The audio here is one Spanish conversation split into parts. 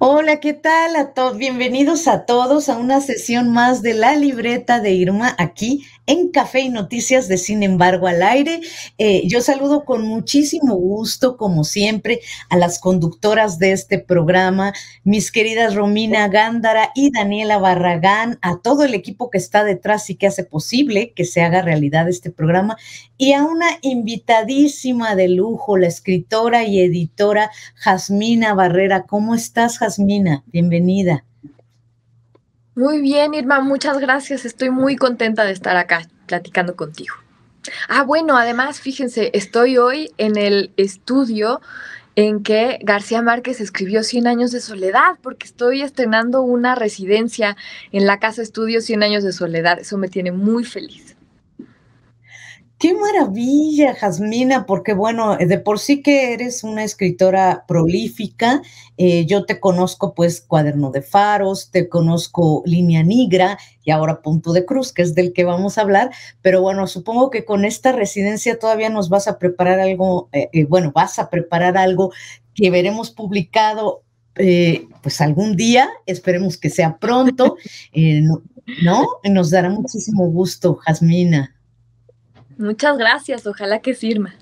Hola, ¿qué tal a todos? Bienvenidos a todos a una sesión más de La Libreta de Irma aquí en Café y Noticias de Sin embargo al aire. Yo saludo con muchísimo gusto, como siempre, a las conductoras de este programa, mis queridas Romina Gándara y Daniela Barragán, a todo el equipo que está detrás y que hace posible que se haga realidad este programa, y a una invitadísima de lujo, la escritora y editora Jasmina Barrera. ¿Cómo estás, Jasmina? Bienvenida. Muy bien, Irma, muchas gracias. Estoy muy contenta de estar acá platicando contigo. Bueno, además, fíjense, estoy hoy en el estudio en que García Márquez escribió Cien años de soledad, porque estoy estrenando una residencia en la Casa Estudio Cien años de soledad. Eso me tiene muy feliz. Qué maravilla, Jasmina, porque bueno, de por sí que eres una escritora prolífica. Yo te conozco pues Cuaderno de Faros, te conozco Línea Negra y ahora Punto de Cruz, que es del que vamos a hablar, pero bueno, supongo que con esta residencia todavía nos vas a preparar algo, bueno, vas a preparar algo que veremos publicado pues algún día, esperemos que sea pronto, ¿no? Nos dará muchísimo gusto, Jasmina. Muchas gracias, ojalá que sirva.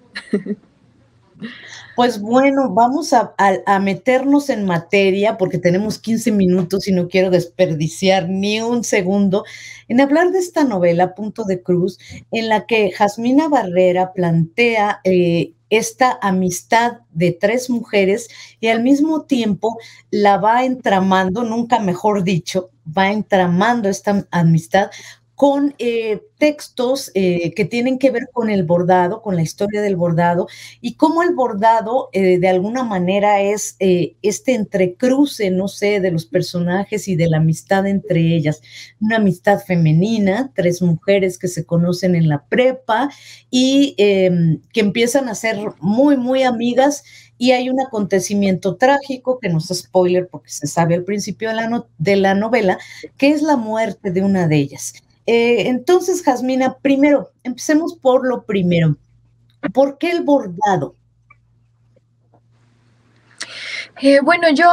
Pues bueno, vamos a meternos en materia porque tenemos 15 minutos y no quiero desperdiciar ni un segundo en hablar de esta novela, Punto de Cruz, en la que Jasmina Barrera plantea esta amistad de tres mujeres y al mismo tiempo la va entramando, nunca mejor dicho, va entramando esta amistad con textos que tienen que ver con el bordado, con la historia del bordado, y cómo el bordado de alguna manera es este entrecruce, no sé, de los personajes y de la amistad entre ellas. Una amistad femenina, tres mujeres que se conocen en la prepa y que empiezan a ser muy, muy amigas. Y hay un acontecimiento trágico, que no es spoiler porque se sabe al principio de la novela, que es la muerte de una de ellas. Entonces, Jasmina, primero, empecemos por lo primero. ¿Por qué el bordado? Bueno, yo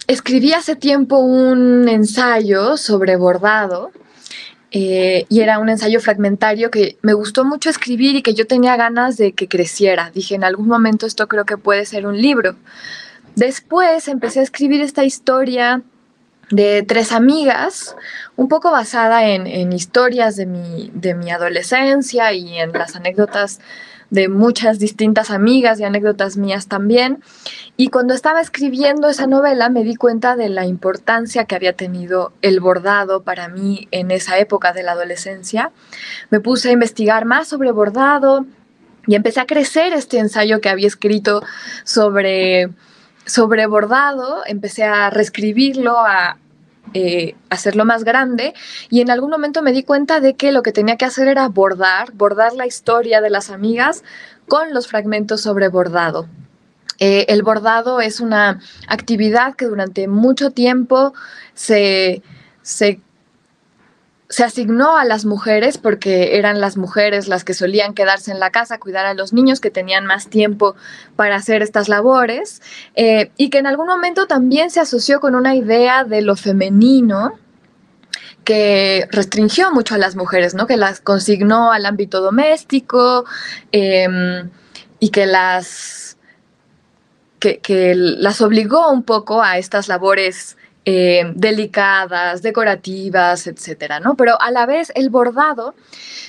escribí hace tiempo un ensayo sobre bordado. Y era un ensayo fragmentario que me gustó mucho escribir y que yo tenía ganas de que creciera. Dije, en algún momento esto creo que puede ser un libro. Después empecé a escribir esta historia de tres amigas, un poco basada en historias de mi adolescencia y en las anécdotas de muchas distintas amigas y anécdotas mías también. Y cuando estaba escribiendo esa novela me di cuenta de la importancia que había tenido el bordado para mí en esa época de la adolescencia. Me puse a investigar más sobre bordado y empecé a crecer este ensayo que había escrito sobre, sobre bordado, empecé a reescribirlo, a hacerlo más grande y en algún momento me di cuenta de que lo que tenía que hacer era bordar la historia de las amigas con los fragmentos sobre bordado. El bordado es una actividad que durante mucho tiempo se, se, se asignó a las mujeres porque eran las mujeres las que solían quedarse en la casa, cuidar a los niños, que tenían más tiempo para hacer estas labores, y que en algún momento también se asoció con una idea de lo femenino que restringió mucho a las mujeres, ¿no? Que las consignó al ámbito doméstico y que las obligó un poco a estas labores delicadas, decorativas, etcétera, ¿no? Pero a la vez el bordado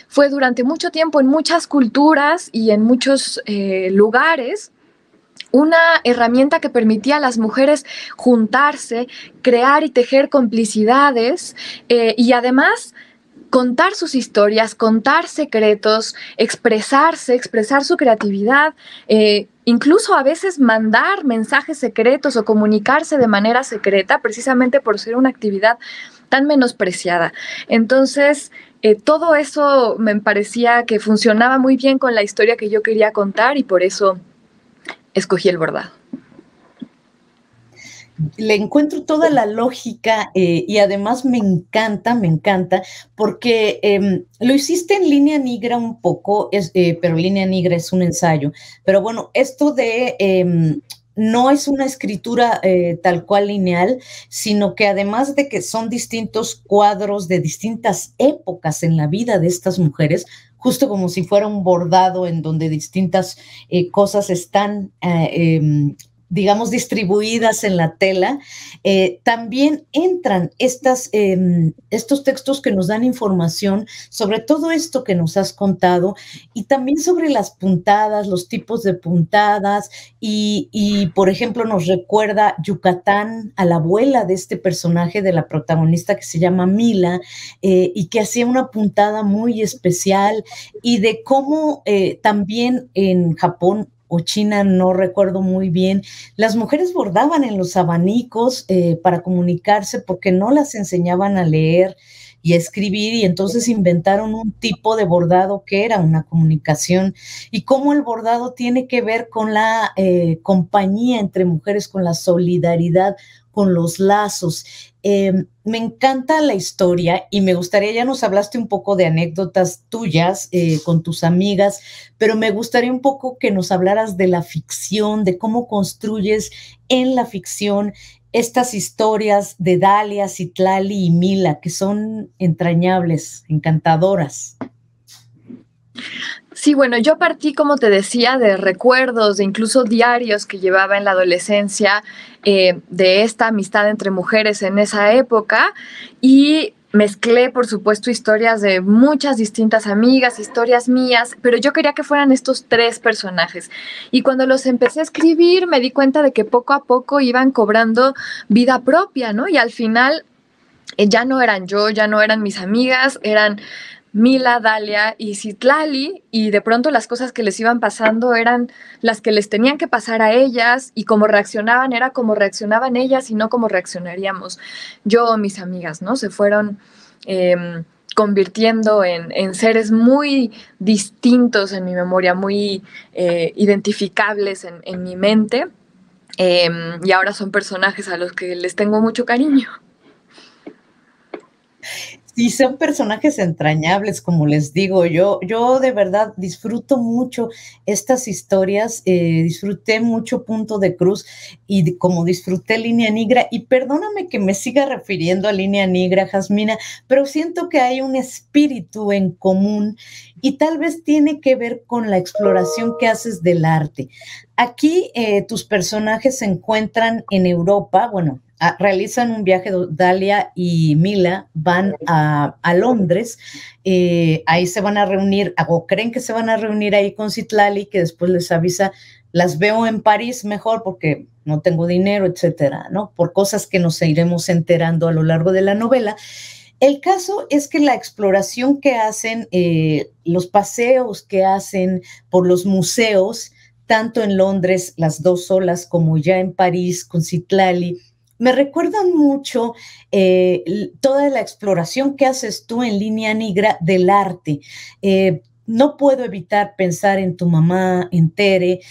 fue durante mucho tiempo en muchas culturas y en muchos lugares una herramienta que permitía a las mujeres juntarse, crear y tejer complicidades y además contar sus historias, contar secretos, expresarse, expresar su creatividad, incluso a veces mandar mensajes secretos o comunicarse de manera secreta, precisamente por ser una actividad tan menospreciada. Entonces, todo eso me parecía que funcionaba muy bien con la historia que yo quería contar y por eso escogí el bordado. Le encuentro toda la lógica y además me encanta, porque lo hiciste en Línea Negra un poco, pero Línea Negra es un ensayo. Pero bueno, esto de no es una escritura tal cual lineal, sino que además de que son distintos cuadros de distintas épocas en la vida de estas mujeres, justo como si fuera un bordado en donde distintas cosas están digamos, distribuidas en la tela, también entran estos textos que nos dan información sobre todo esto que nos has contado y también sobre las puntadas, los tipos de puntadas por ejemplo, nos recuerda Yucatán a la abuela de este personaje, de la protagonista que se llama Mila, y que hacía una puntada muy especial y de cómo también en Japón o China, no recuerdo muy bien, las mujeres bordaban en los abanicos para comunicarse porque no las enseñaban a leer y a escribir y entonces inventaron un tipo de bordado que era una comunicación y cómo el bordado tiene que ver con la compañía entre mujeres, con la solidaridad, con los lazos. Me encanta la historia y me gustaría, ya nos hablaste un poco de anécdotas tuyas con tus amigas, pero me gustaría un poco que nos hablaras de la ficción, de cómo construyes en la ficción estas historias de Dalia, Citlali y Mila, que son entrañables, encantadoras. Sí, bueno, yo partí, como te decía, de recuerdos, de incluso diarios que llevaba en la adolescencia, de esta amistad entre mujeres en esa época, y mezclé, por supuesto, historias de muchas distintas amigas, historias mías, pero yo quería que fueran estos tres personajes. Y cuando los empecé a escribir, me di cuenta de que poco a poco iban cobrando vida propia, ¿no? Y al final ya no eran yo, ya no eran mis amigas, eran Mila, Dalia y Citlali, y de pronto las cosas que les iban pasando eran las que les tenían que pasar a ellas, y cómo reaccionaban era como reaccionaban ellas y no como reaccionaríamos yo o mis amigas, ¿no? Se fueron convirtiendo en seres muy distintos en mi memoria, muy identificables en mi mente, y ahora son personajes a los que les tengo mucho cariño. Sí, son personajes entrañables, como les digo. Yo de verdad disfruto mucho estas historias, disfruté mucho Punto de Cruz y como disfruté Línea Negra, y perdóname que me siga refiriendo a Línea Negra, Jasmina, pero siento que hay un espíritu en común y tal vez tiene que ver con la exploración que haces del arte. Aquí tus personajes se encuentran en Europa, bueno, realizan un viaje, Dalia y Mila van a Londres, ahí se van a reunir, o creen que se van a reunir ahí con Citlali, que después les avisa, las veo en París mejor porque no tengo dinero, etcétera, ¿no? Por cosas que nos iremos enterando a lo largo de la novela. El caso es que la exploración que hacen, los paseos que hacen por los museos, tanto en Londres, las dos solas, como ya en París con Citlali, me recuerdan mucho toda la exploración que haces tú en Línea Negra del arte. No puedo evitar pensar en tu mamá, en Tere,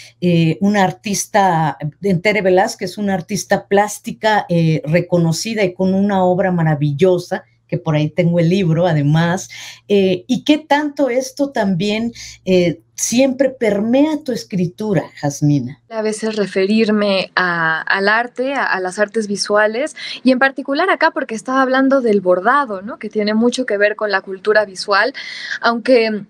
una artista, en Tere Velázquez, una artista plástica reconocida y con una obra maravillosa, que por ahí tengo el libro además, y qué tanto esto también siempre permea tu escritura, Jasmina. A veces referirme al arte, a las artes visuales, y en particular acá porque estaba hablando del bordado, ¿no? Que tiene mucho que ver con la cultura visual, aunque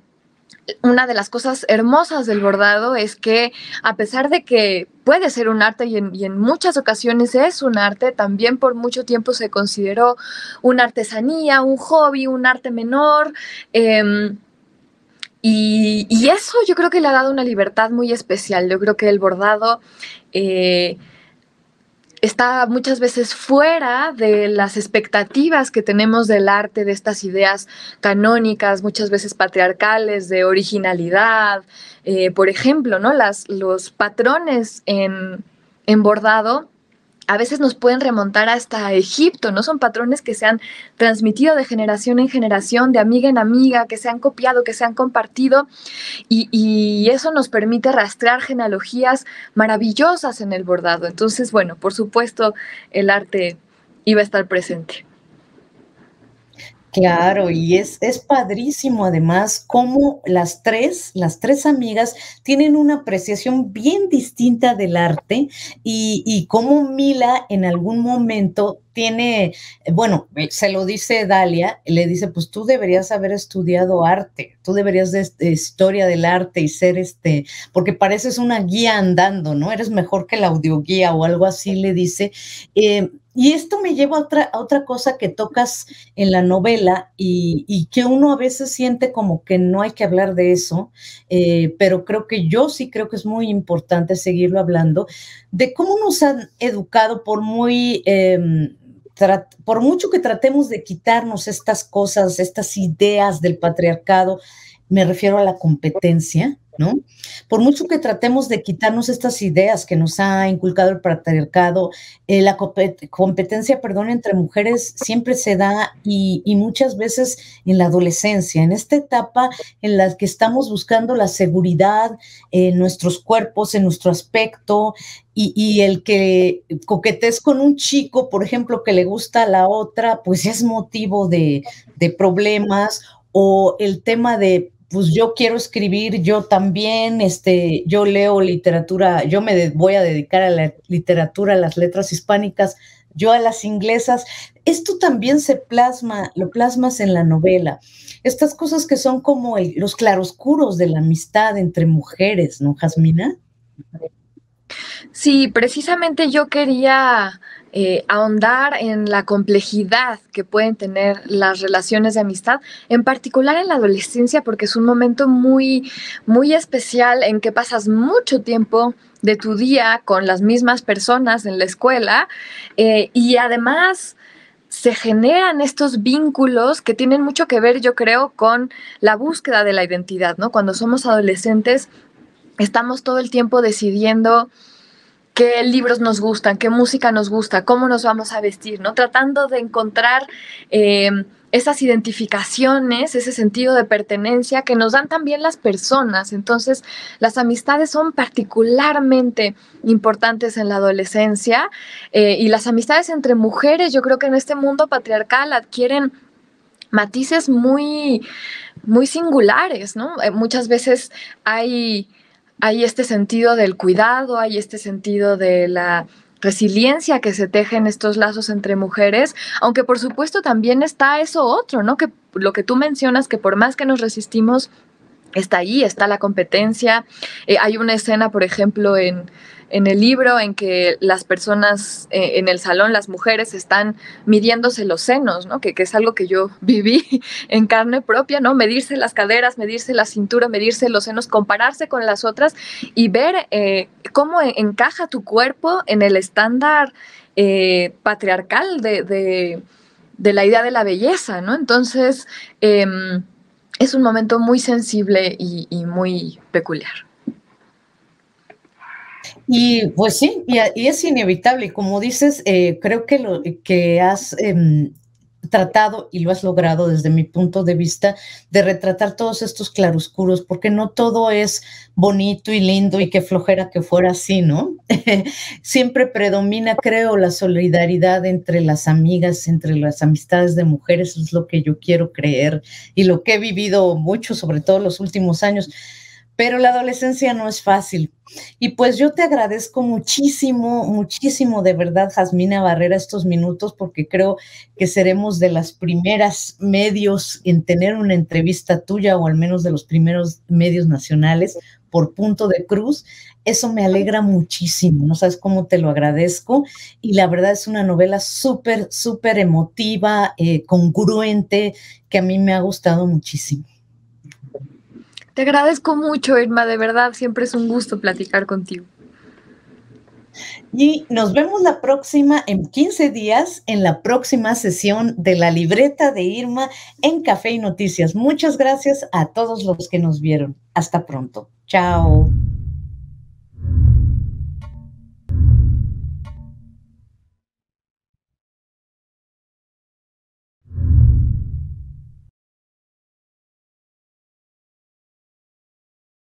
una de las cosas hermosas del bordado es que a pesar de que puede ser un arte y en muchas ocasiones es un arte, también por mucho tiempo se consideró una artesanía, un hobby, un arte menor. Y eso yo creo que le ha dado una libertad muy especial. Yo creo que el bordado está muchas veces fuera de las expectativas que tenemos del arte, de estas ideas canónicas, muchas veces patriarcales, de originalidad. Por ejemplo, ¿no? Los patrones en bordado a veces nos pueden remontar hasta Egipto, ¿no? Son patrones que se han transmitido de generación en generación, de amiga en amiga, que se han copiado, que se han compartido, y eso nos permite rastrear genealogías maravillosas en el bordado. Entonces, bueno, por supuesto, el arte iba a estar presente. Claro, y es padrísimo además cómo las tres amigas tienen una apreciación bien distinta del arte y cómo Mila en algún momento tiene, bueno, se lo dice Dalia, le dice, pues tú deberías haber estudiado arte, tú deberías de historia del arte y ser porque pareces una guía andando, ¿no? Eres mejor que la audioguía o algo así, le dice. Y esto me lleva a otra cosa que tocas en la novela y que uno a veces siente como que no hay que hablar de eso, pero yo sí creo que es muy importante seguirlo hablando, de cómo nos han educado por mucho que tratemos de quitarnos estas cosas, estas ideas del patriarcado, me refiero a la competencia, ¿no? Por mucho que tratemos de quitarnos estas ideas que nos ha inculcado el patriarcado, la competencia, perdón, entre mujeres siempre se da y muchas veces en la adolescencia, en esta etapa en la que estamos buscando la seguridad en nuestros cuerpos, en nuestro aspecto, y el que coquetees con un chico, por ejemplo, que le gusta a la otra, pues es motivo de problemas, o el tema de pues yo quiero escribir, yo también, yo leo literatura, voy a dedicar a la literatura, a las letras hispánicas, yo a las inglesas. Esto también lo plasmas en la novela. Estas cosas que son como los claroscuros de la amistad entre mujeres, ¿no, Jasmina? Sí, precisamente yo quería ahondar en la complejidad que pueden tener las relaciones de amistad, en particular en la adolescencia, porque es un momento muy, muy especial en que pasas mucho tiempo de tu día con las mismas personas en la escuela y además se generan estos vínculos que tienen mucho que ver, yo creo, con la búsqueda de la identidad, ¿no? Cuando somos adolescentes, estamos todo el tiempo decidiendo qué libros nos gustan, qué música nos gusta, cómo nos vamos a vestir, ¿no? Tratando de encontrar esas identificaciones, ese sentido de pertenencia que nos dan también las personas. Entonces, las amistades son particularmente importantes en la adolescencia y las amistades entre mujeres, yo creo que en este mundo patriarcal adquieren matices muy, muy singulares, ¿no? Muchas veces hay este sentido del cuidado, hay este sentido de la resiliencia que se teje en estos lazos entre mujeres, aunque por supuesto también está eso otro, ¿no? Que lo que tú mencionas, que por más que nos resistimos, está ahí, está la competencia. Hay una escena, por ejemplo, en el libro en que las personas en el salón, las mujeres, están midiéndose los senos, ¿no? Que es algo que yo viví en carne propia, ¿no? Medirse las caderas, medirse la cintura, medirse los senos, compararse con las otras y ver cómo encaja tu cuerpo en el estándar patriarcal de la idea de la belleza, ¿no? Entonces, es un momento muy sensible y muy peculiar. Y pues sí, y es inevitable. Y como dices, creo que lo que has tratado y lo has logrado desde mi punto de vista de retratar todos estos claroscuros, porque no todo es bonito y lindo y qué flojera que fuera así, ¿no? Siempre predomina, creo, la solidaridad entre las amigas, entre las amistades de mujeres, eso es lo que yo quiero creer y lo que he vivido mucho, sobre todo los últimos años. Pero la adolescencia no es fácil. Y pues yo te agradezco muchísimo, muchísimo de verdad, Jasmina Barrera, estos minutos, porque creo que seremos de las primeras medios en tener una entrevista tuya, o al menos de los primeros medios nacionales por Punto de Cruz. Eso me alegra muchísimo, no sabes cómo te lo agradezco. Y la verdad es una novela súper, súper emotiva, congruente, que a mí me ha gustado muchísimo. Te agradezco mucho, Irma, de verdad, siempre es un gusto platicar contigo. Y nos vemos la próxima, en 15 días, en la próxima sesión de La Libreta de Irma en Café y Noticias. Muchas gracias a todos los que nos vieron. Hasta pronto. Chao.